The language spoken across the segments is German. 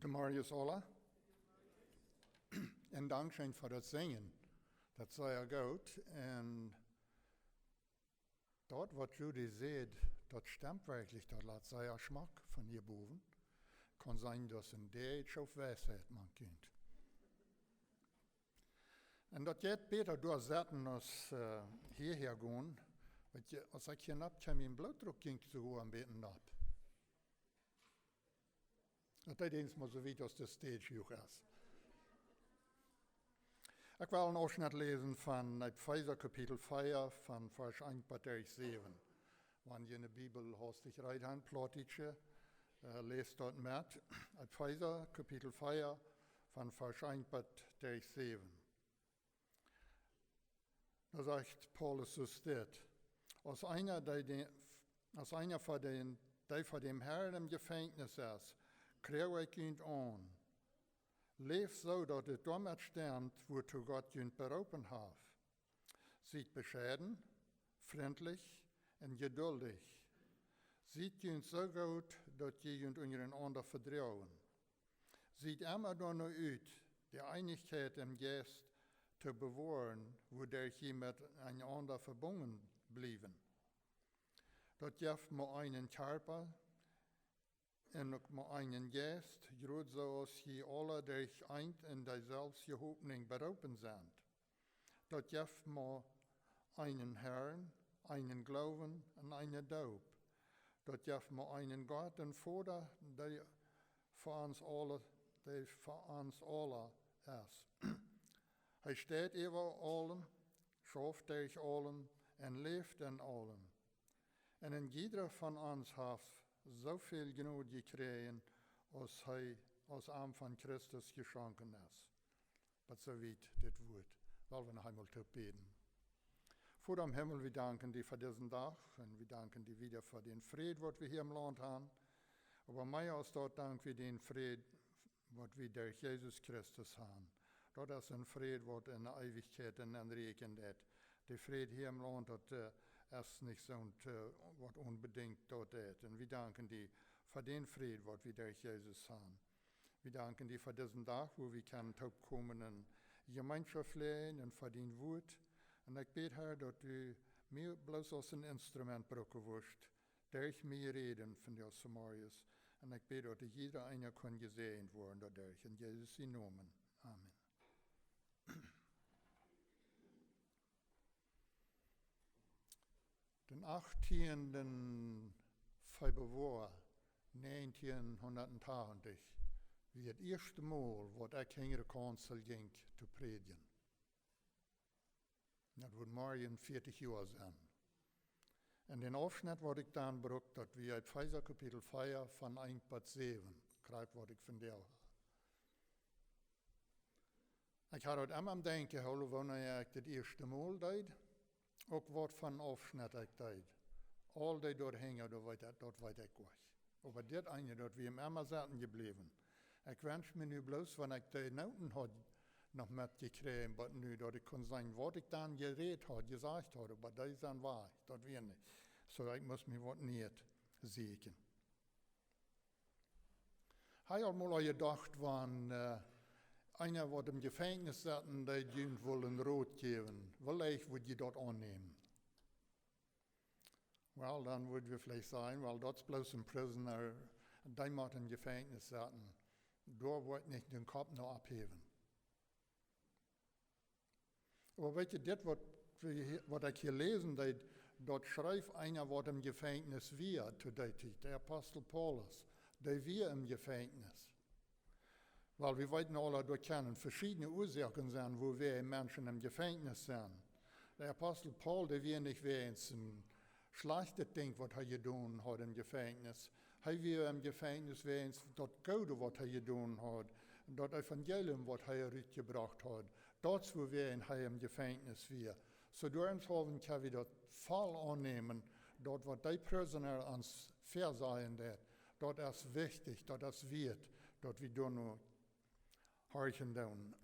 Guten Morgen alle. En dankzij voor dat zingen. Dat zei ja goed. En dat wat Judy zei, dat stimmt wirklich. Dat laat zij ja smak van hierboven. Kan zijn dat een Deutsch of wijsheid man kunt. En dat gaat beter doorzetten als hierher gaan. Want als ik hier nap, kan mijn bloeddruk ging zo een beetje nap. Dat is eens maar zo weit als de stage hoog is. Ik wil een afschnitt lezen van Epheser kapitel 4 van vers 1 tot 7. Wanneer je in de Bibel hastig rijdt, plaatje, leest dat met. Epheser kapitel 4 van vers 1 tot 7. Da zegt Paulus so steht, als einer von den, die von dem Herrn im Gefängnis ist, krijg ik ihn aan. Leef zo dat het damit stemmt, wozu Gott ihn berufen hat. Seid bescheiden, freundlich en geduldig. Seid ihn so gut, dat je ihn untereinander vertrauen. Seid immer dan uit, die Eennichkjeit im Geist te bewahren, wodurch je met einander verbunden blijven. Dat geeft maar einen Körper, en ook maar einen Geest, groot zoals je alle durch eind in dezelfde hoopning beroepen zijn. Dat geeft maar einen Herrn, einen Glauben en einen Doop. Dat geeft maar einen Gott en Vater, die voor ons alle is. Hij staat over allen, schaaft durch allen en leeft in allen. En in ieder van ons heeft zoveel genoeg gekregen als hij als arm van Christus geschonken is. Dat zo weit dit woord. Wel we nog eenmaal te beten. Voor dem Himmel, we danken die voor diesen dag en we danken die wieder voor den vrede wat we hier im Land haben. Aber mehr als dort danken we den vrede wat we durch Jesus Christus haben. Dat is een vrede wat in de eeuwigheid en rekent het. De vrede hier im Land, dat is niet zo'n wat unbedingt dort ist. Und wir danken dir für den Frieden, was wir durch Jesus haben. Wir danken dir für diesen Tag, wo wir können kommen in Gemeinschaft leben und für den Wort. Und ich bete, Herr, dass du mir bloß als ein Instrument brauchen wirst, durch mir reden von dir Samarias. Und ich bete, dass jeder einer kann gesehen werden dadurch. In Jesus' Namen. Amen. Den 18. Februar 1980 wie het eerste Mal, wat ik in de kansel ging te predigen. Dat wordt morgen 40 jaar zijn. En den afschnitt wat ik dan broek, dat we uit Epheser kapitel 4 van 1 tot 7, krijg wat ik van deel. Ik had het immer am denken gehouden wanneer ik het eerste Mal deed. Ook wat van afschnitt ik deed. Al die doorhingen, dat weet ik was. Maar dit ene, dat we hem immer zaten gebleven. Ik wens me nu bloos, wanneer ik die noten had nog metgekregen, maar nu dat ik kon zeggen, wat ik dan gereed had, gezegd had, maar dat is dan waar, dat weet ik. Zo ik moest me wat niet zeker. Hij had mal gedacht, wanneer einer wat im Gefängnis zaten, die jemand willen rood geven. Wellicht would je dat aannemen. Wel, dan würden wir vielleicht sagen, well, dat is bloß ein prisoner, die moet im Gefängnis zaten. Daar wordt niet den Kopf noch abheben. Aber weet je, dit wat ik hier lezen deed, dat schrijft einer wat im Gefängnis wir zu der Zeit, der Apostel Paulus, der wir im Gefängnis. Weil wir weten alle, da können verschiedene Ursachen sein, wo wir Menschen im Gefängnis sind. Der Apostel Paul, der wir nicht ein schlechtes Ding, was er getan hat im Gefängnis. Er wir im Gefängnis das Gute, was er getan hat. Das Evangelium, was er rausgebracht hat. Das, wo wir im Gefängnis wir. So durch haben können wir das voll annehmen, dort, was die Prisoner uns versagen, das ist wichtig, das wird, dass wir da noch horchen tun.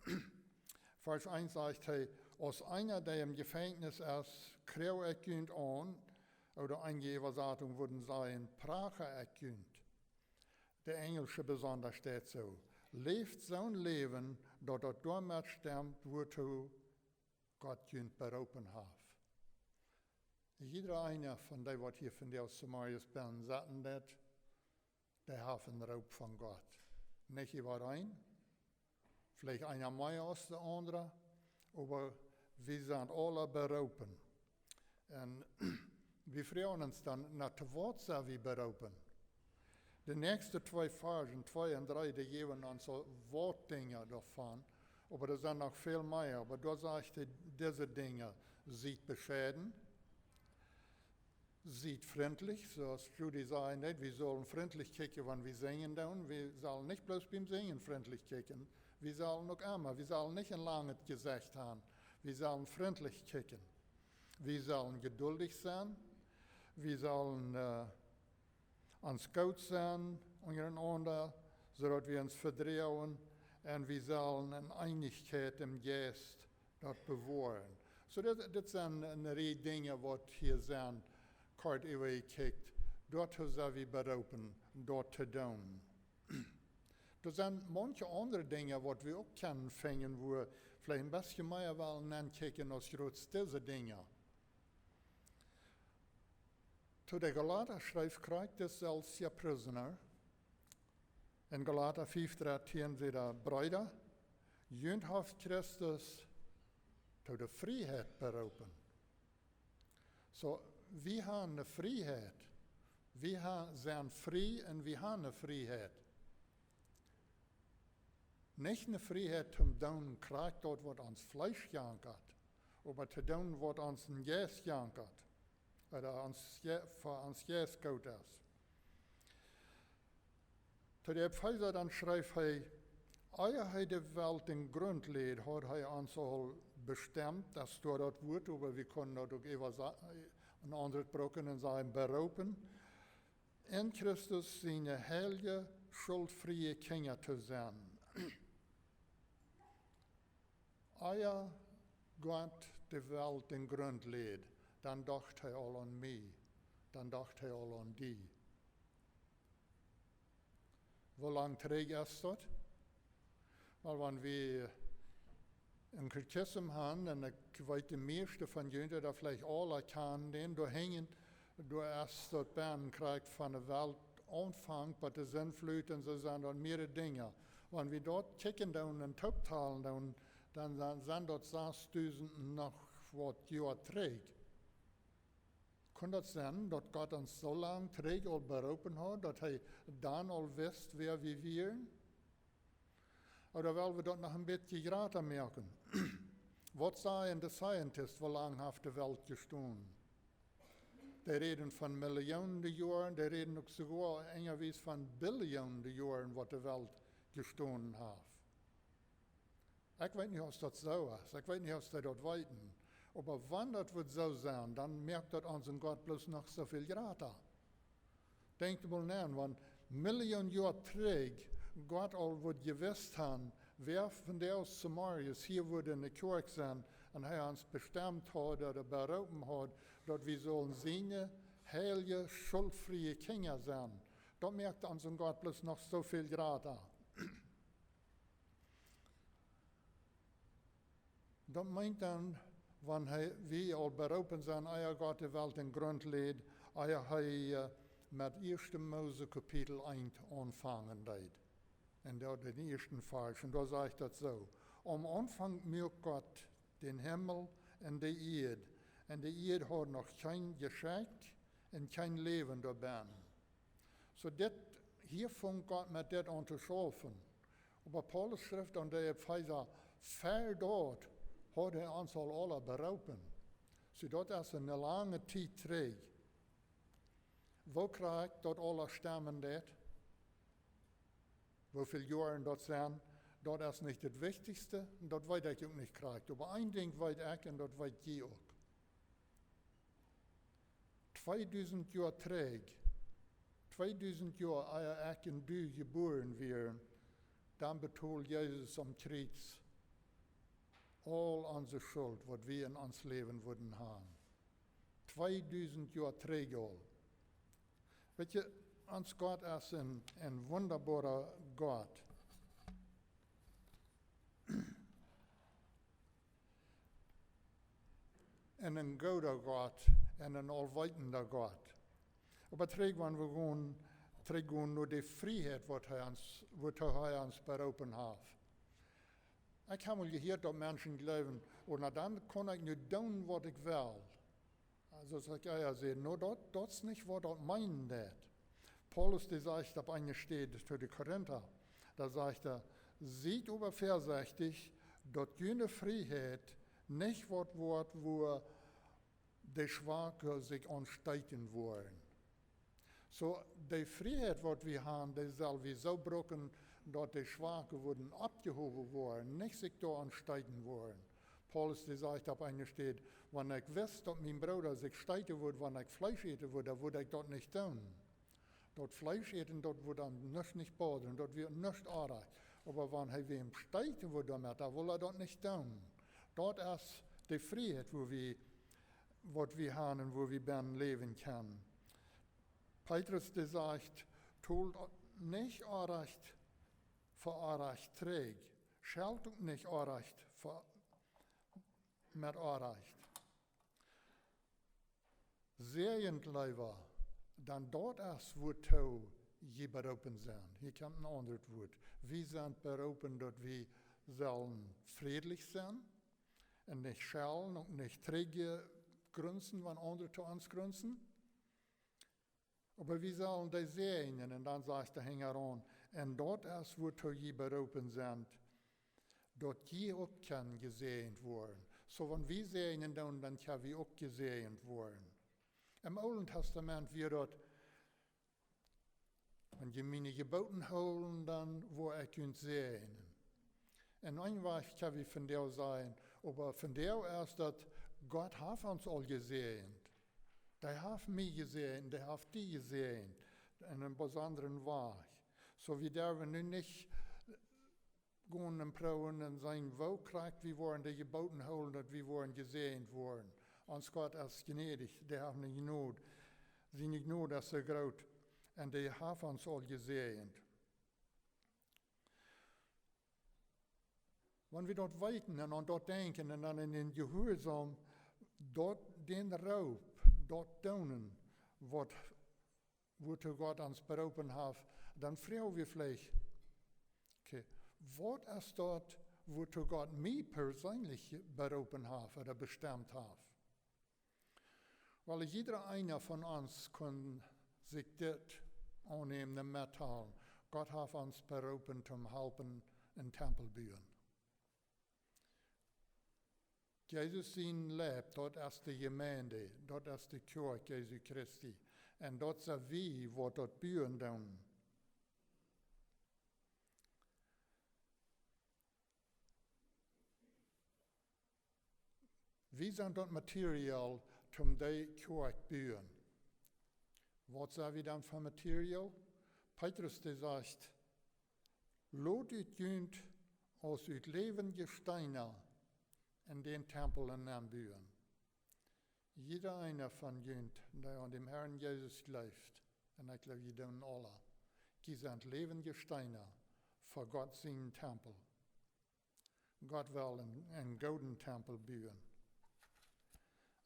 Vers 1 sagt hij, als einer, der im Gefängnis ist, krieg ich ihn an, oder einige Übersetzungen würden sagen, prache ich ihn. Der Englische besonders steht so, leeft zo'n leven dat het daarmee stemt waartoe God kunt beroepen heeft. Iedereen van die wat hier van de Samariërs ben, zaten dat, die hebben een roep van God. Niet iedereen, vielleicht einer mehr als de andere, aber wir sind alle beroepen. En we vragen ons dan, naar te wat zijn we beroepen? De nächste 2 Versen, 2 en 3, die geven ons wat dingen daarvan. Aber er zijn nog veel meer. Aber da zegt hij, deze dingen, ziet bescheiden, ziet vriendlich, zoals Judy zei net, we zullen vriendlich kijken wanneer we zingen doen. We zullen niet bloos beim Zingen vriendlich kijken. We zullen ook immer, we zullen niet een lang het gezicht hebben. We zullen vriendlich kijken. We zullen geduldig zijn. We zullen ons koud zijn ondereinander, zodat we ons vertrouwen. En we zullen een eennichkjeit im geest dat bewaren. So dat zijn een rij dingen wat hier zijn, kort even kijkt. Dat zijn we beroepen, dat te doen. Er zijn manche andere dingen wat we ook kunnen vinden, waar we vielleicht een beetje meer willen aankijken als deze dingen. Toen de Galater schrijft, krijgt het zelfs je prisoner. In Galater 5:13 zegt er, Brüder, jullie heeft Christus tot de vrijheid beroepen. So, we hebben een vrijheid. We zijn vrij en we hebben een vrijheid. Niet een vrijheid om te doen, krijgt dat wat ons vlees jankert, maar te doen wat ons een geest jankert. Oder voor ons geest goed is. Toen de Epheser dan schrijft hij, eer hij de Welt in grond leed, had hij ons al bestemd, dat staat dat woord, maar we kunnen dat ook even een ander broken en zijn beroepen, in Christus zijn heilige, schuldvrije kinderen te zijn. Eer God de Welt in grond leed, dan dacht hij al aan mij, dan dacht hij al aan die. Hoe lang terug is dat? Maar wanneer we een catechisme hebben, en ik weet de meeste van jullie dat vielleicht alle kennen, daar hingen, daar is dat ben krijgt van de wereld aanvangt, met de zinvloed en zo zijn er meerdere dingen. Wanneer we dat kijken doen en toptalen doen, dan zijn dat 6000 nog wat jaar terug. Kan dat zijn dat God ons zo lang terug al beroepen had, dat hij dan al wist waar we waren? Of willen we dat nog een beetje grater merken? Wat zeggen de scientists, hoe lang heeft de wereld gestaan? Die reden van miljoenen jaren, die reden ook sogar engerwijs van biljoenen jaren wat de wereld gestaan heeft. Ik weet niet of dat zo is, ik weet niet of ze dat weten. Maar wanneer dat wordt zo zijn, dan merkt dat onze God bloos nog zoveel grater. Denk er mal na, want miljoen jaar terug, God al wordt gewist hebben, wer van de Samariërs hier wordt in de kerk zijn, en hij ons bestemd had, dat beroepen had, dat we zullen zijn, heilige, schuldvrije kinderen zijn. Dat merkt onze God bloos nog zoveel grater. Dat meint dan, wanneer we al beroepen zijn, eer God de Welt in grond leed, eer hij met 1 Mose kapitel 1 aanvangen deed. En dat de eerste vers, en daar zegt dat zo. Am Anfang maakt God den Himmel en de Erde. En de Erde had nog geen geschikt en geen leven daarbij. So hier vond God met dit aan te schaffen. Maar Paulus schrijft aan de Epheser, ver dort had hij ons al alle beroepen. Zodat is een lange tijd terug. Wo krijgt dat alle stemmen dat? Hoeveel jaren dat zijn? Dat is niet het wichtigste, dat weet ik ook niet krijgt. Maar één ding weet ik en dat weet je ook. 2000 jaar terug, 2000 jaar eer ik en du geboren werden, dan betaalt Jezus am Kreuz al onze schuld, wat we in ons leven worden hebben. 2000 jaar terug al. Weet je, ons God is een wonderbare God. een goeder God en een alwetender God. Aber trägt wir gewoon nur die Freiheit, wat hij ons beroepen heeft. Ik heb al gehoord dat mensen geloven, und dan kan ik nu doen wat ik wil. Also sag ich, ja, no, dat is niet wat dat meint. Paulus, die sagt, op eine steht für die Korinther, da sagt seht aber vorsichtig, dat jene Freiheit nicht wat wordt wo die Schwachen sich ansteiten wollen. So, die Freiheit, wat wir haben, die soll wir so brauchen, dass die Schwachen wurden abgehoben worden, nicht sich da ansteiten wollen. Paulus, die sagt, auf einer steht, wenn ich wüsste, dass mein Bruder sich steiten würde, wenn ich Fleisch eten würde, dann würde ich das nicht tun. Das Fleisch eten, das würde dann nicht baden, das wird nicht erreicht. Aber wenn er wem steiten würde damit, dann will er das nicht tun. Das ist die Freiheit, was wir haben und wo wir dann leben können. Petrus, der sagt, tut nicht Unrecht für Unrecht trägt, schalt nicht Unrecht mit Unrecht. Sehend lieber, dann dort ist, wo je berufen sind. Hier kommt ein anderes Wort. Wir sind berufen, dass wir sollen friedlich sein und nicht schelten und nicht träge grunzen, wenn andere zu uns grunzen. Aber wir sollen die segnen, und dann sagt der Hänger an, und dort ist, wo je berufen sind, dort je auch kann gesegnet werden. So, wenn wir segnen, dann kann wir auch gesegnet werden. Im Alten Testament wird dort, wenn je meine Geboten holen, dann wo ich könnt segnen. Und ein Weg kann wir von der sein, aber von der ist, dass Gott hat uns all gesegnet. Der hat mich gesehen, der hat die gesehen, in einem besonderen Weg. So wie der wir nun nicht gehen und proben und sein, wo kriegt wir wollen die Geboten holen, dass wir wollen gesehen worden. Uns Gott ist gnädig, der hat eine Gnade. Seine Gnade ist so groß und der hat uns all gesehen. Wenn wir dort weiten und an dort denken und dann in den Gehorsam, dort den Raub, dort tun, wozu Gott uns berufen hat, dann fragen wir vielleicht, okay, was ist dort, wozu Gott mich persönlich berufen hat oder bestimmt hat? Weil jeder einer von uns kann sich das annehmen und mitteilen. Gott hat uns berufen zum Helfen in Tempel bauen. Jesus sein lebt, dort ist die Gemeinde, dort ist die Kjoakj Jesu Christi. Und dort sind wir, die dort bauen tun. Wir sind dort Material, zum die Kjoakj bauen. Was sind wir dann für Material? Petrus, der sagt, lot ut jünt aus ut levende Steine in den Tempel in den Bühnen. Jeder einer von jünt, der an dem Herrn Jesus glaubt, und ich glaube, jeder und alle, die sind lebende Steine für Gott seinen Tempel. Gott will einen golden Tempel bauen.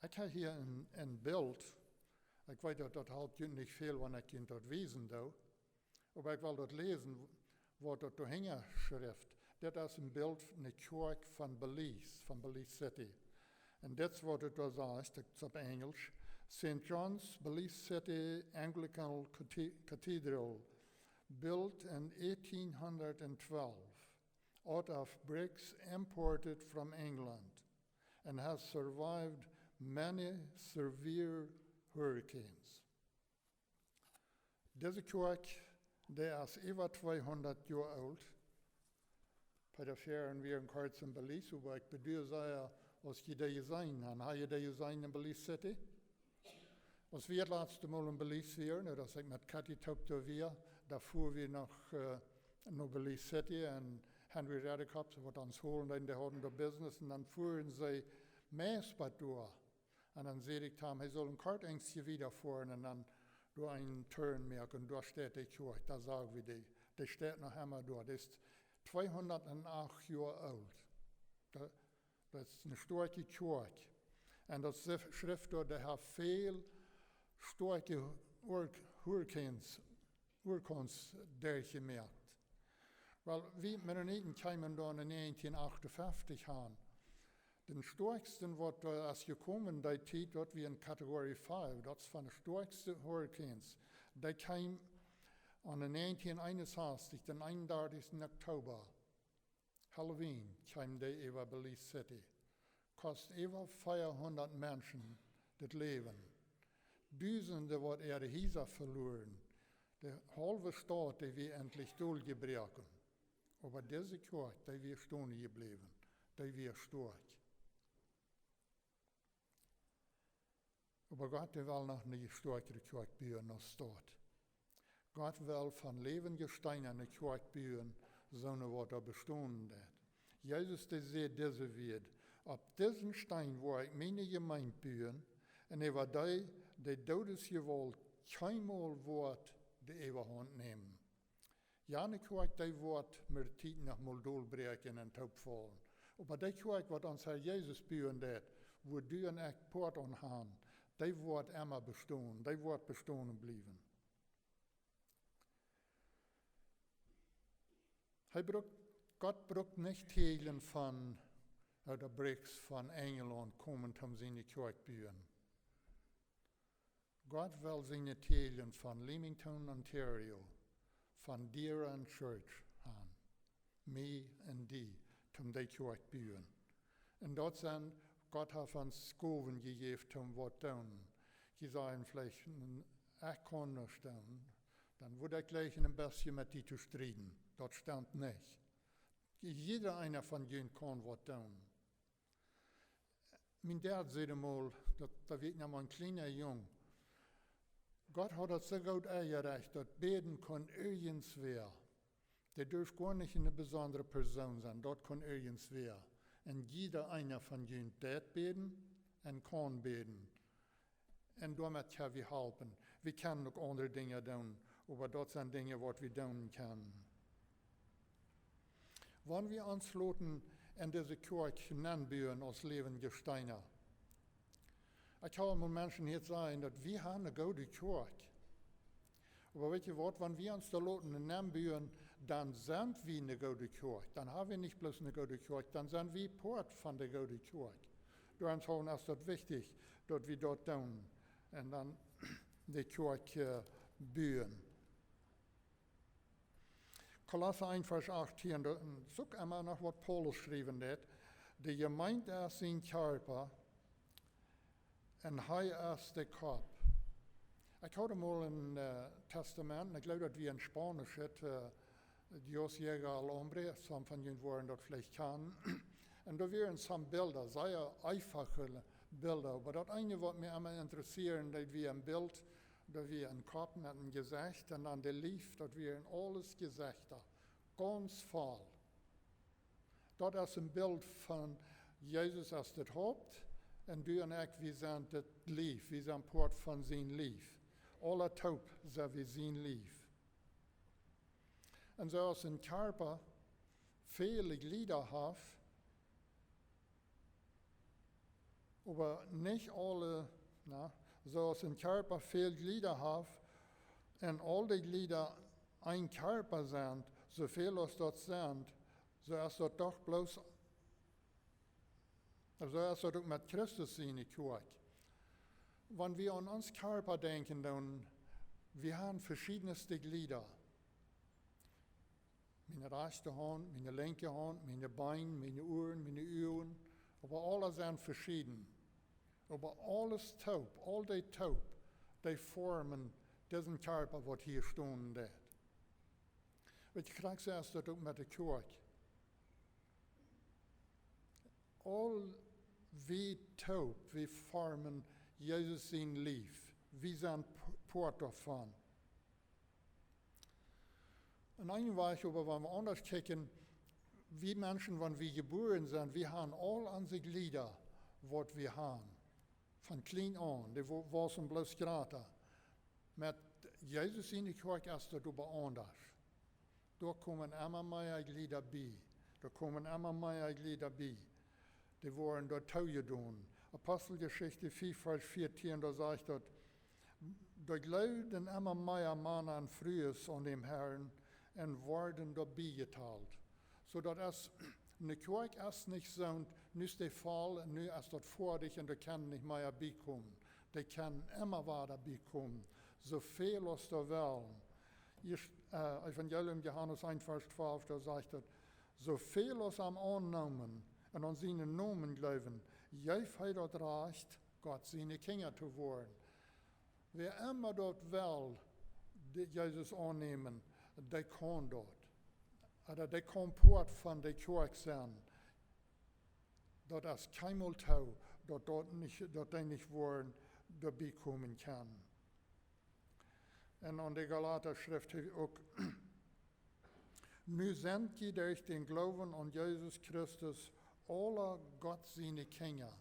Ich habe hier ein Bild, ich weiß, das halt nicht viel, wenn ich dort lesen darf, aber ich will dort lesen, wo dort die Hängerschrift. Das ist ein Bild von der Kjoakj von Belize City. Und das, was da sagt, das ist auf Englisch, St. John's, Belize City Anglican Cathedral, built in 1812, out of bricks imported from England, and has survived many severe hurricanes. Diese Kjoakj, der ist über 200 Jahre alt. Bei der Ferien wir in kurz in Belize, aber ich bedoel sagen, als je die zijn, en heb je die zijn in Belize City? Als wir das letzte Mal in Belize waren, dat ik met Cathy Topto weer, da fuhren wir nach Belize City und haben wir redden gehabt, wat ons holen, denn die hadden das Business, und dann fuhren sie Meesbad durch. Und dann sehe ich, er soll ein Kartengstje wieder fahren und dann durch einen Turn merken, und da steht die Kjoakj, da sagen wir die steht noch einmal durch, die ist 208 Jahre alt. Das ist eine starke Kjoakj. En dat schrift door de har veel sterke urkons dergemerkt. Wel, wie met een Eennichkjeit dan in 1958 aan. Den sterkste wordt als gekomen die tijd dat we in categorie 5, dat is van de sterkste hurricanes. Die kwam aan de 1961, den 31. oktober. Halloween kwam die over Belize City. Kost over 400 mensen het leven. Duizenden wordt ihre Häuser verloren. De halve stad die wir endlich doorgebreken. Aber diese Kjoakj, die wir stehen gebleven. Die wir stark. Aber Gott will noch nie stärkere Kjoakj bauen als Staat. Gott will von leven gesteinerne Kjoakj bauen, so wat er bestehen hat. Jesus, der sagt diese Wort, auf diesen Stein wo ich meine Gemeinde bauen, und über die Todesgewalt keinmal Wort die Überhand nehmen. Ja, eine Kjoakj, die Wort mit der Zeit nach Moldol brechen und taub fallen. Aber die Kjoakj, was uns Herr Jesus bauen hat, wo du und ich Port an haben, die wird immer bestehen, die wird bestehen bleiben. Gott braucht nicht Tegelen von, oder Bricks von England kommen, um seine Kjoakj bauen. Gott will seine Tegelen von Leamington, Ontario, von dir and Church haben. Mij en die, um die Kjoakj bauen. Und dort sind Gott hat uns Skoven gegeben, um was zu tun. Die sagen vielleicht, ich kann nicht tun. Dann würde ich gleich ein bisschen mit die zu streiten. Das stimmt nicht. Jeder einer von ihnen kann was tun. Mein Dad sagte mal, da wird noch mal ein kleiner Jung. Gott hat das so gut eingereicht, dass beten kann irgendwer. Der darf gar nicht eine besondere Person sein, dort kann irgendwer. Und jeder einer von ihnen darf beten und kann beten. Und damit können wir helfen. Wir können noch andere Dinge tun, aber das sind Dinge, die wir tun können. Wenn wir uns lassen in diese Kjoakj nanbauen als lebende Steine. Ich habe mal Menschen hier sagen, dass wir haben eine gute Kjoakj. Aber weißt du was, wenn wir uns da lassen nanbauen, dann sind wir eine gute Kjoakj. Dann haben wir nicht bloß eine gute Kjoakj, dann sind wir Port von der guten Kjoakj. Darum ist das wichtig, dass wir dort tun und dann die Kjoakj bauen. Kolosser 1, Vers 18, zoek immer nach, was Paulus geschrieben hat. Die Gemeinde ist sein Körper und er ist der Kopf. Ich hatte mal ein Testament, ich glaube, dass wir in Spanisch hat, Dios llega al hombre, some von ihnen wollen das vielleicht kennen. Und da wären some Bilder, sehr einfache Bilder. Aber das eine, was mich immer interessiert, dass wir ein Bild, da wir einen Kopf mit einem Gesicht und dann der Lief, das wären alles Gesichter, ganz voll. Das ist ein Bild von Jesus als das Haupt und du und ich, wir sind das Lief, wir sind Port von sein Lief. Alle taub sind wie sein Lief. Und so als ein Körper viele Glieder hat, aber nicht alle, so als ein Körper viele Glieder hat und all die Glieder ein Körper sind, so viel als das sind, so ist das doch bloß, so ist das auch mit Christus seine Kjoakj. Wenn wir an uns Körper denken, dann wir haben verschiedenste Glieder. Meine rechte Hand, meine linke Hand, meine Beine, meine Ohren, meine Augen, aber alle sind verschieden. Aber alles taub, all die taub, die formen diesen Körper, was hier stehen hat. Weet je, krijg je dat ook met de Kjoakj. All wie taub, wie formen Jesus zijn lief. Wie zijn poort daarvan. En een week, aber wenn wir anders kijken, wie Menschen, wenn wir geboren sind, wir haben all unsere Glieder, was wir haben. Von klein an, die waren bloß gratis. Mit Jesus in die Kjoakj ist das aber anders. Da kommen immer mehr Glieder bei. Da kommen immer mehr Glieder bei. Die waren dort zugedaan. Apostelgeschichte 4, Vers 14, da sagt dort, da glaubten immer mehr Männer an Frühes an dem Herrn und wurden dabei geteilt. Sodass es eine Kjoakj ist nicht so, nu ist der Fall, nu ist das vor dich und du kannst nicht mehr beikommen. Die können immer weiter beikommen, so viel als du wollen. Evangelium Johannes 1, Vers 12, da sagt er, so viel als am annehmen und an seinen Namen glauben, jef hat das Recht, Gott seine Kinder zu werden. Wer immer dort will, Jesus annehmen, der kann dort. Oder der kann Port von der Kjoakj sein. Dort ist kein Tau, dort die nicht wollen, dabei kommen kann. Und an der Galater-Schrift auch, nu sind die durch den Glauben an Jesus Christus alle Gott seine Kinder.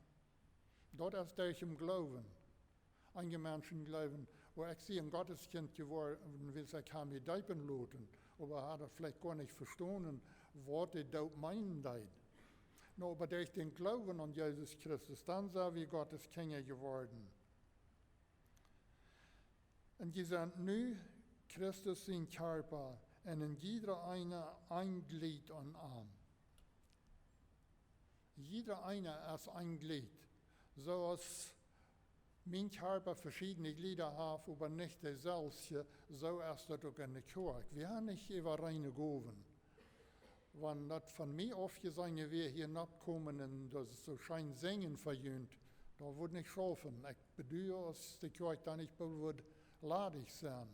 Dort ist durch den Glauben. Einige Menschen glauben, wo ich sie ein Gotteskind geworden will, sie kann mich deipen lassen, aber hat er vielleicht gar nicht verstanden, was die dort meinen. No, aber durch den Glauben an Jesus Christus, dann sind wir Gottes Kinder geworden. Und die sind nu Christus sein Körper und in jeder eine ein Glied an Arm. Jeder eine ist ein Glied. So als mein Körper verschiedene Glieder hat, aber nicht dasselbe, so ist das auch in der Kjoakj. Wir haben nicht über reine Gaben. Wenn das von mir aufgesagt wir hier nachkommen und das so schein singen verjünt, da würde nicht schaffen. Ich bedeutet, dass die Kjoakj da nicht wird ladig sein.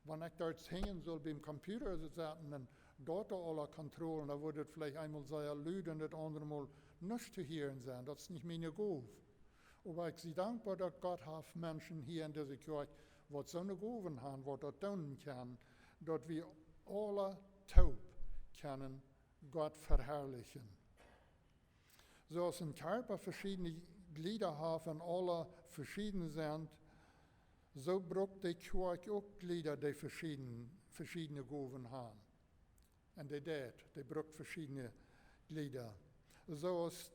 Wenn ich dort hängen soll beim Computer sitzen und dort alle Kontrollen, da würde es vielleicht einmal sehr laut und das andere Mal nicht zu hören sein. Das ist nicht meine Gabe. Aber ich bin dankbar, dass Gott hat Menschen hier in dieser Kjoakj, die so eine Gaben haben, die das tun können, dass wir alle taub können Gott verherrlichen. So als ein Körper verschiedene Glieder hat und alle verschieden sind, so braucht die Kjoakj auch Glieder, die verschiedene Gaben haben. Und die braucht verschiedene Glieder. So als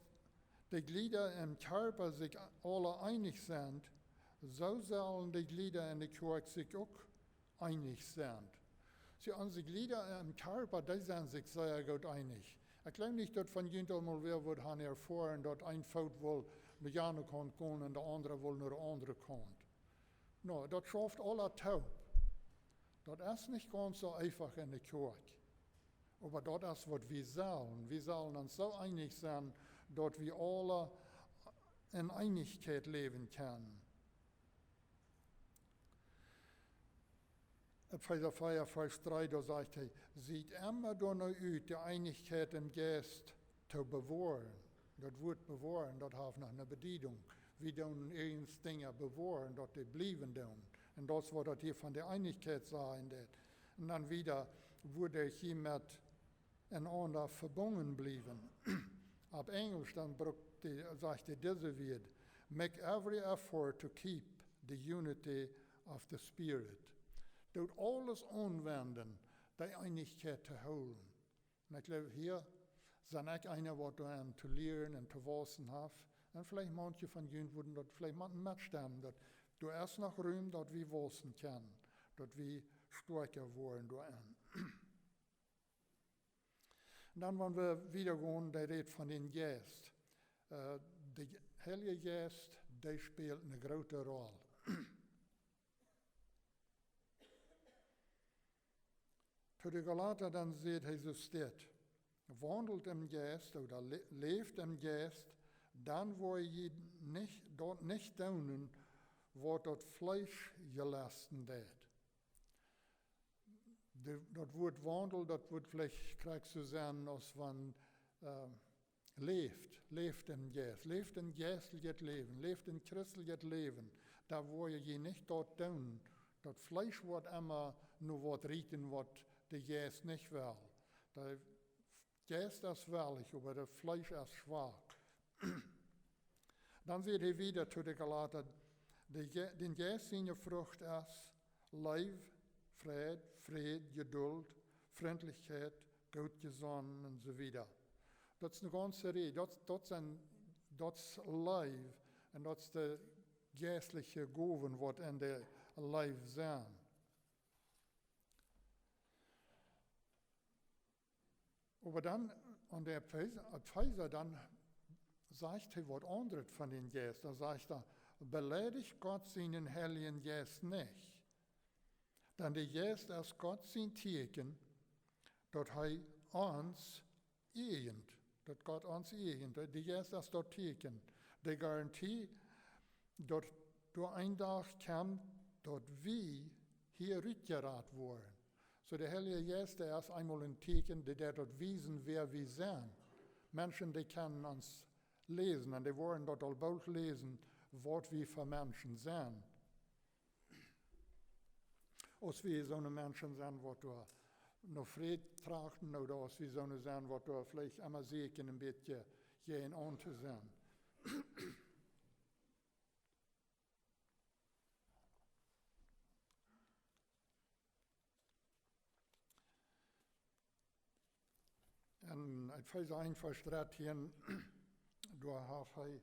die Glieder im Körper sich alle einig sind, so sollen die Glieder in der Kjoakj sich auch einig sein. So unsere Glieder im Körper, die sind sich sehr gut einig. Ich glaube nicht, dass von jemand mal wer wird erfahren, dass ein Fuß wohl mit einer Kant gehen und der andere wohl nur der andere Kant. No, das schafft alle taub. Das ist nicht ganz so einfach in der Kjoakj. Aber das ist, was wir sollen. Wir sollen uns so einig sein, dass wir alle in Eennichkeit leben können. Epheser 4, Vers 3, da sagt er, sieht immer danach aus, die Eennichkeit im Geist zu bewahren. Das Wort bewahren, das hat noch eine Bedeutung. Wir tun uns Dinge bewahren, dass die bleiben tun. Und das, was das hier von der Eennichkeit sagen. Und dann wieder wurde ich hiermit einander verbunden bleiben. Ab Englisch dann sagt er diese Wort, make every effort to keep the unity of the Spirit. Doet alles anwenden, die Eennichkeit zu holen. Und ich glaube, hier sind ich einer, der daran zu lernen und zu wissen hat. Und vielleicht manche von Ihnen würden das vielleicht mitstimmen, dass du erst noch Ruhm, dass wir wissen können, dass wir stärker werden daran. Und dann, wenn wir wieder gehen, der redet von den Geist. Der Heilige Geist, der spielt eine große Rolle. Für die Galater dann sieht Jesus steht, wandelt im Geist oder lebt im Geist, dann wo ihr dort nicht tun, wo das Fleisch gelassen wird. Das Wort Wandel, das wird vielleicht kriegst du sagen, als man lebt im Geist. Lebt im geistliches Leben, lebt im christliches Leben. Da wo ihr nicht dort tun, das Fleisch wird immer nur was riechen, was der Geist nicht will. Der Geist ist willig, aber das Fleisch ist schwach. Dann wird er wieder zu den Galater, den Geist seine Frucht ist Liebe, Friede, Geduld, Freundlichkeit, Gutgesonnen und so weiter. Das ist eine ganze Rede. Das sind das Leib en dat de geestliche Gaven wat in de Leib zijn. Aber dann, an der Pfizer, dann sagt er was anderes von den Geist. Da sagt er, beleidigt Gott seinen Heiligen Geist nicht. Denn der Geist ist Gott sein Teken, dass er uns egent, dass Gott uns egent. Der Geist ist dort Teken. Die Garantie, dass du ein Tag kommt, dass wir hier rückgerat worden. So der Heilige Geist, der ist einmal ein Teken, der dort wiesen, wer wir sind. Menschen, die können uns lesen, und die wollen dort auch bald lesen, was wir für Menschen sind. Als wir so eine Menschen sind, was du noch Fried trachten, oder als wir so eine sind, was du vielleicht immer sicher ein bisschen gehen an zu sein. En ik weet einfach straat hier, door hij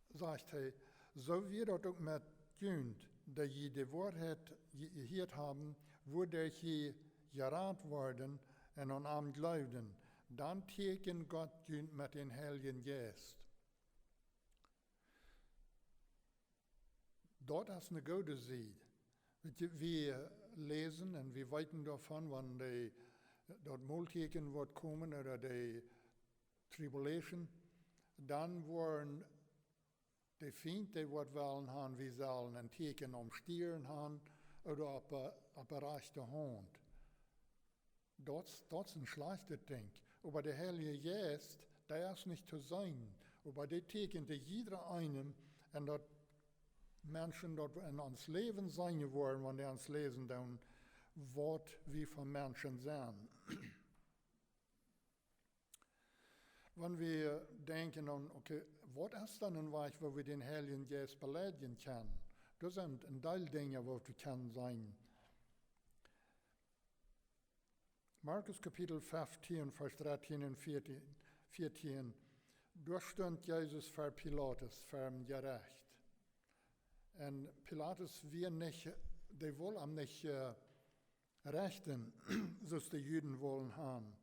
zegt hij, zo wie dat ook met kunt, dat je de waarheid gehoord hebben, wordt je geraad worden en aan hem geloven, dan teken God kunt met den Heiligen Geest. Dat is een goede zijd. We lezen en we weten daarvan, wanneer dat Molteken wordt komen, oder de tribulation, dan worden de Feind, die wordt willen gaan, we zullen een teken omstieren gaan, oder op een rechte hand. Dat is een slechte ding. Aber der Heilige Geist, der ist nicht zu sein. Aber der Teken, die jeder einem, und dat Menschen dort in ons Leben sein wollen, wenn die uns lesen, dann was wir von Menschen sind. Wenn wir denken an, okay, was ist dann ein Weg, wo wir den Heiligen Geist beleidigen können? Das sind ein Teil Dinge, wo wir können sein. Markus Kapitel 15, Vers 13 und 14. Durchstand Jesus für Pilatus, für ihn gerecht. Und Pilatus wir nicht, die wollen ihm nicht rechten, so die Juden wollen haben.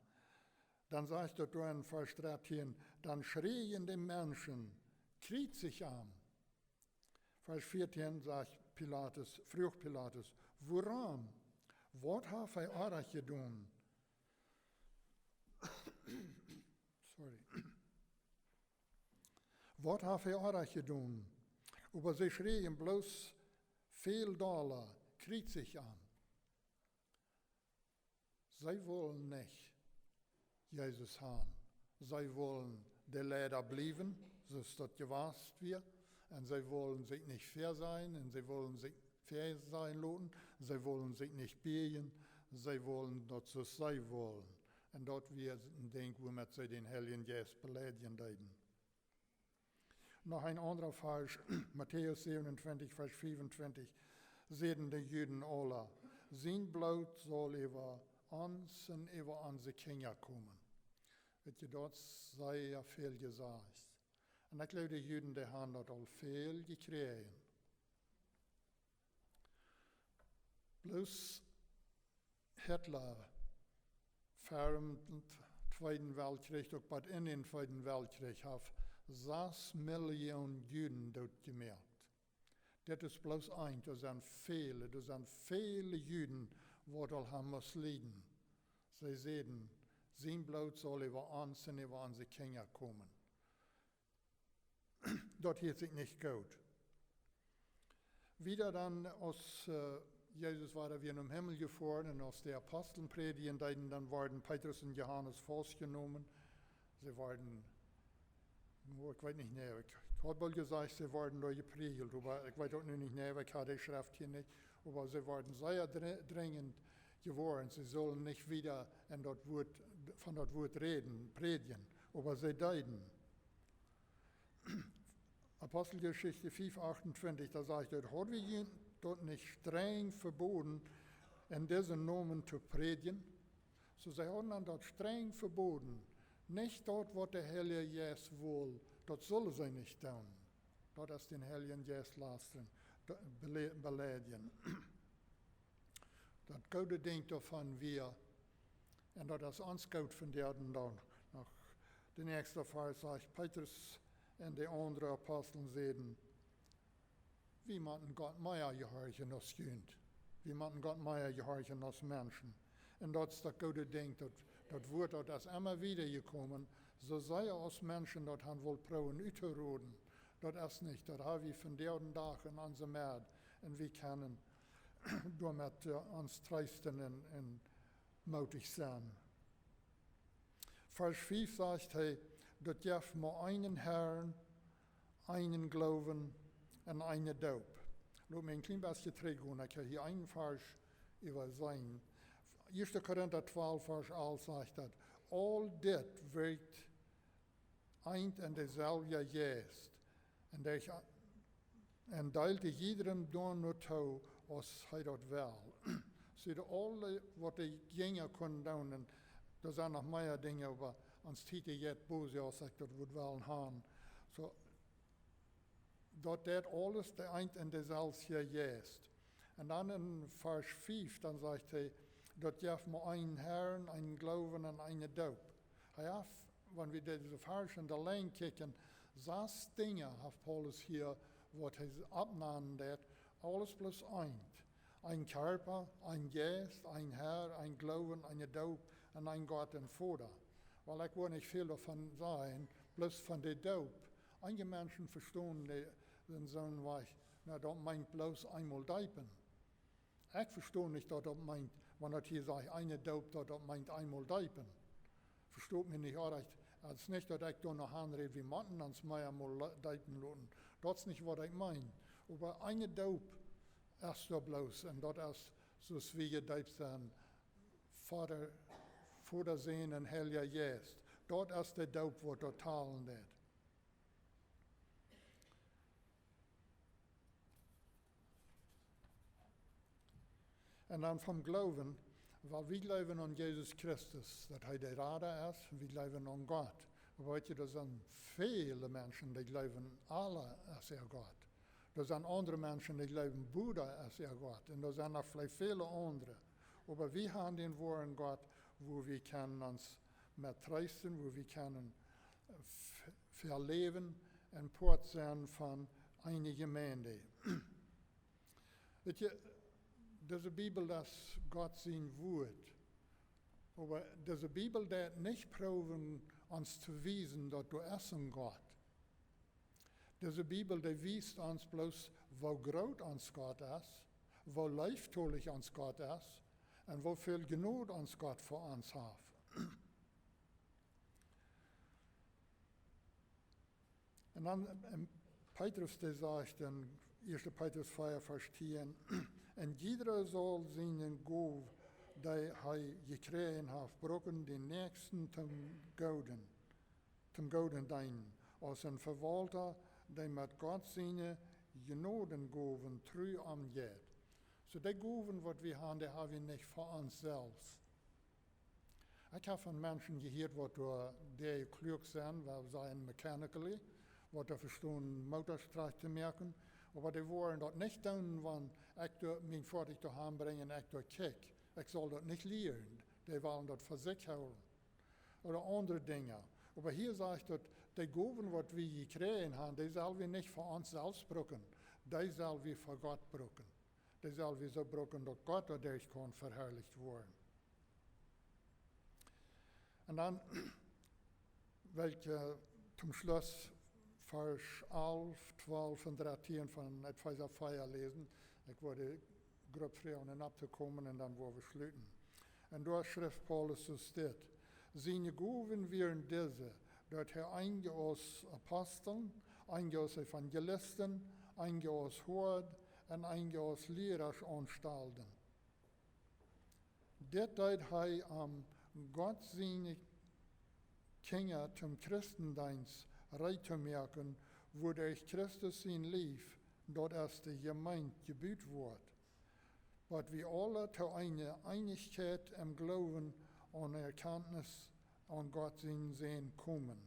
Dann sagt er da in Vers 13, dann schrien die Menschen, kriegt sich an. Vers 14 sagt Pilatus, fragt Pilatus, woran? Was hat er euch getan? Sorry. Was hat er euch getan? Aber sie schrien bloß viel Dollar, kriegt sich an. Sie wollen nicht Jesus haben. Sie wollen der Leder bleiben, so ist das gewasst wird. Und sie wollen sich nicht fair sein, und sie wollen sich fair sein lassen. Sie wollen sich nicht biegen. Sie wollen das, so sie wollen. Und dort wird ein Ding, womit sie den Heiligen Geist beleidigen werden. Noch ein anderer Vers, Matthäus 27, Vers 25, sehen die Juden alle, sein Blut soll über uns und über unsere Kinder kommen. Dat sei ja viel gesagt. Und ich glaube, die Juden, die haben das al viel gekriegt. Bloß Hitler, vor dem Zweiten Weltkrieg, auch bei in den Zweiten Weltkrieg, hat 6 Millionen Juden dort gemerkt. Das ist bloß ein, das sind viele Juden, die dort haben müssen leiden. Sie sehen, sein Blut soll über uns und über unsere Kinder kommen. Dort hielt sich nicht gut. Wieder dann, als Jesus war wieder im Himmel gefahren und als die Aposteln predigen, dann wurden Petrus und Johannes festgenommen. Sie wurden, ich weiß nicht näher, ich habe wohl gesagt, sie wurden da geprügelt, aber ich weiß auch nicht näher, ich habe die Schrift hier nicht, aber sie wurden sehr dringend geworden, sie sollen nicht wieder von dort Wort reden, predigen, aber sie deuten. Apostelgeschichte 5,28, da sagt er, hat wir dort nicht streng verboten, in diesen Namen zu predigen? So sie haben dann dort streng verboten, Nicht dort, wo der Heilige Geist will, dort sollen sie nicht tun. Dort ist den Heiligen Geist lassen, beledigen. Dat gute Ding davon wir, und dat is ons goed van derden dan. Nog de nächste Vers sagt, Petrus und die anderen Aposteln zeiden, wie man Gott mehr gehorchen als Kind. Wie man Gott mehr gehorchen als Menschen. Und dat is dat gute Ding, dat Wort, dat is immer wieder gekommen, so sei als Menschen, dat han wohl proben uitgeroden. Dat is nicht, dat haben wir von derden Tag in unserem Erd, und wir können damit uns trösten und mutig sein. Vers 5 sagt er, dat jef maar einen Herrn, einen Glauben und eine Doop. Laat me een klein beetje teruggaan. Ik ga hier een vers über sein. 1. Korinther 12, vers 11 sagt dat, all dit werkt eind en dezelfde Geest. En deilte iedereen door naartoe als hij dat wil. So alle wat de dingen kunnen doen, en er zijn nog meer dingen, waar ons titel jet boos als ik dat would willen gaan. So, dat alles de eind en dezelfde Geest. En dan in vers 5, dan zegt hij, dat je maar een Herrn, een Glauben en een Doop. Hij heeft, wanneer we deze versen alleen kijken, 6 dingen heeft Paulus hier, wat hij opnamen deed, alles plus eind. Ein Körper, ein Geist, ein Herr, ein Glauben, eine Doop und ein Gott und Vater. Weil ich will nicht viel davon sagen, bloß von der Doop. Einige Menschen verstehen den Sohn weich, na, das meint bloß einmal deipen. Ich verstehe nicht, dass das meint, wenn das hier sagt, eine Doop, dass das meint einmal deipen. Versteht mich nicht recht. Es ist nicht, dass ich da noch anrede, wie man uns mehr einmal deipen lassen. Das ist nicht, was ich meine. Aber eine Doop, ist so bloß, und das ist, so wie gedeibt sein, Vater sehen und Heiliger Geist. Dort ist der Doop, wo total nicht. Und dann vom Glauben, weil wir glauben an Jesus Christus, dass er der Retter ist, wir glauben an Gott. Aber weißt du, da sind viele Menschen, die glauben, alle ist Gott. Er zijn andere mensen die glauben, Buddha ist Gott. Und er zijn nog vielleicht viele andere. Aber wir haben den wahren Gott, wo wir können uns mit trösten, wo wir können verleben und Port sein von einer Gemeinde. Weet je, diese Bibel, das Gott sein Wort. Aber diese Bibel, die nicht proben, uns zu wiesen, dass du essen Gott. Diese Bibel, die weist uns bloß, wo groß uns Gott ist, wo leiftolig uns Gott ist und wo viel Genot uns Gott für uns hat. Und dann Petrus, der sagt in 1. Petrus 4, Vers 10, und jeder soll seinen Gov, die er gekriegt hat, brauchen den Nächsten zum Goden dienen, als ein Verwalter, die mit Gott seine Genodengaven treu angeht. So die Gaven, die wir haben, die haben wir nicht für uns selbst. Ich habe von Menschen gehört, die klug sind, weil sie sind mechanically, die verstehen, Motorstraße zu merken, aber die wollen das nicht tun, wenn ich mein Vater daheim bringe und ich dort kick. Ich soll das nicht lernen. Die wollen das für sich holen. Oder andere Dinge. Aber hier sagt das, die Gaven, die wir gekriegt haben, die sollen wir nicht für uns selbst brauchen. Die sollen wir für Gott brauchen. Die sollen wir so brauchen, dass Gott dadurch kann verherrlicht werden. Und dann, welche zum Schluss Vers 11, 12 und 13 von Epheser 4 lesen. Ich wollte grob fragen, abzukommen und dann wollen wir schließen. Und dort schrift Paulus so steht, seine Gaven wären diese, dort er einige aus Aposteln, einige aus Evangelisten, einige aus Hort und einige aus Lehreranstalten. Dit deed hij Gott seine Kinder zum Christendienst reit zu merken, wo durch Christus ihn lief, dort erst die Gemeinde gebaut wird. Was wir alle zu einer Einigkeit im Glauben und Erkenntnis an Gott sehen kommen.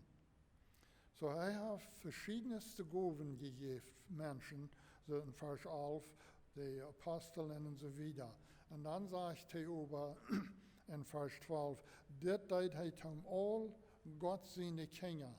So hij heeft verschiedenste Gaven gegeben, Menschen, so in Vers 11, die Aposteln und so weiter. Und dann sagt er über in Vers 12, dit deed hij om al Gott seine Kinder.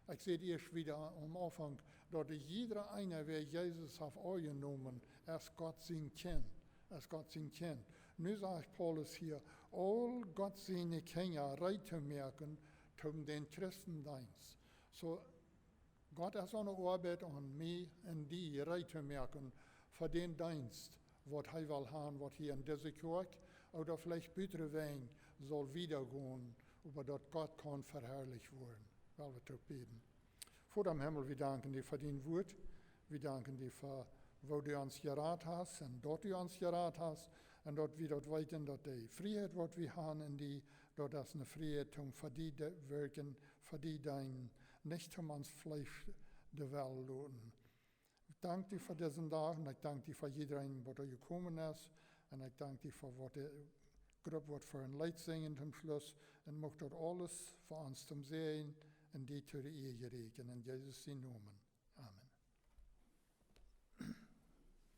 Ich sehe erst wieder am Anfang, dass jeder einer, wer Jesus hat angenommen, als Gott sein Kind. Als Gott sein Kind. Nu sagt Paulus hier, all Gott seine Kinder reitmerken zum den Christendienst. So, Gott hat so eine Arbeit an mich und die reitmerken für den Dienst, was er will haben, was hier in dieser Kirche oder vielleicht bittere Wein soll wiedergehen, über das Gott kann verherrlicht werden. Weil wir beten. Vor dem Himmel, wir danken dir für dein Wort. Wir danken dir für, wo du uns geraten hast und dort du uns geraten hast. Und dort wir dort weiten, dass die Freiheit, was wir haben in die, dort das eine Freiheit, um für die wirken, für die dein, nicht um uns Fleisch der Welt loten. Ich danke dir für diesen Tag und ich danke dir für jeden, der gekommen ist. Und ich danke dir für, was der Gruppe wird für ein Lied singen zum Schluss. Und macht dort alles für uns zum Sehen und die zu der Ehe regen. In Jesus' Namen.